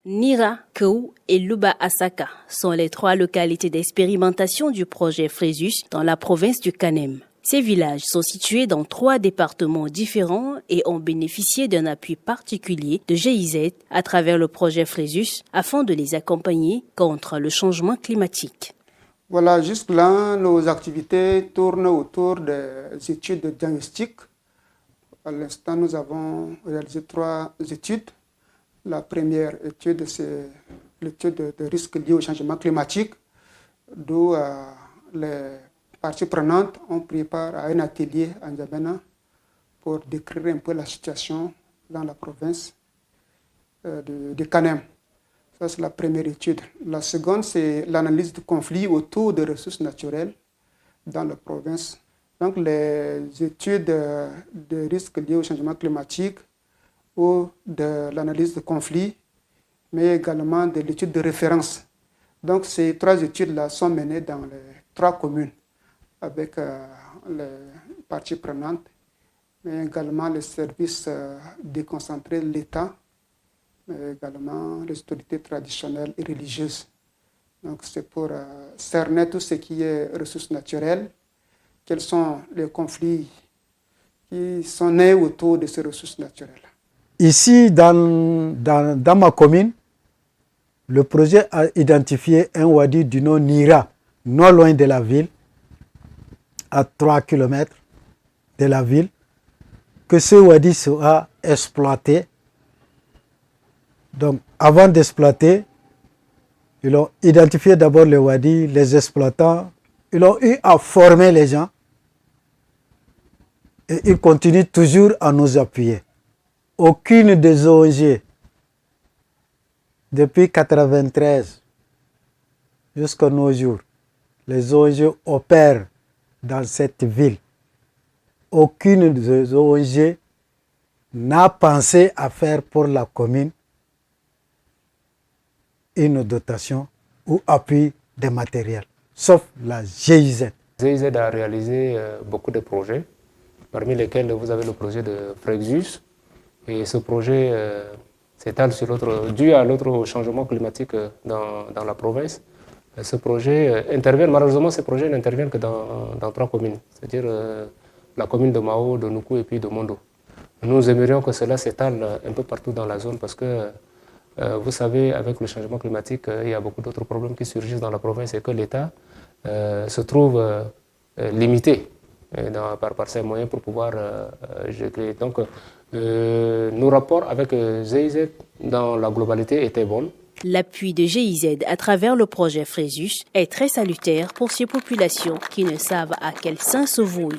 Nira, Kou et Luba Asaka sont les trois localités d'expérimentation du projet Fréjus dans la province du Kanem. Ces villages sont situés dans 3 départements différents et ont bénéficié d'un appui particulier de GIZ à travers le projet Fréjus afin de les accompagner contre le changement climatique. Voilà, jusque-là, nos activités tournent autour des études de diagnostic. À l'instant, nous avons réalisé 3 études. La première étude, c'est l'étude de risques liés au changement climatique, d'où les parties prenantes ont pris part à un atelier à N'Djamena pour décrire un peu la situation dans la province de Kanem. Ça, c'est la première étude. La seconde, c'est l'analyse du conflit autour des ressources naturelles dans la province. Donc, les études de risques liés au changement climatique ou de l'analyse de conflit, mais également de l'étude de référence. Donc, ces 3 études-là sont menées dans les 3 communes avec les parties prenantes, mais également les services déconcentrés de l'État, mais également les autorités traditionnelles et religieuses. Donc, c'est pour cerner tout ce qui est ressources naturelles, quels sont les conflits qui sont nés autour de ces ressources naturelles. Ici, dans ma commune, le projet a identifié un wadi du nom Nira, non loin de la ville, à 3 km de la ville, que ce wadi sera exploité. Donc, avant d'exploiter, ils ont identifié d'abord le wadi, les exploitants, ils ont eu à former les gens et ils continuent toujours à nous appuyer. Aucune des ONG, depuis 1993 jusqu'à nos jours, les ONG opèrent dans cette ville. Aucune des ONG n'a pensé à faire pour la commune une dotation ou appui de matériel, sauf la GIZ. GIZ a réalisé beaucoup de projets, parmi lesquels vous avez le projet de Fréjus. Et ce projet s'étale sur dû à l'autre changement climatique dans la province. Ce projet intervient, malheureusement, ce projet n'intervient que dans 3 communes, c'est-à-dire la commune de Mao, de Nuku et puis de Mondo. Nous aimerions que cela s'étale un peu partout dans la zone parce que, vous savez, avec le changement climatique, il y a beaucoup d'autres problèmes qui surgissent dans la province et que l'État se trouve limité par ses moyens pour pouvoir gérer. Donc, nos rapports avec GIZ dans la globalité étaient bons. L'appui de GIZ à travers le projet Fréjus est très salutaire pour ces populations qui ne savent à quel sein se vouer.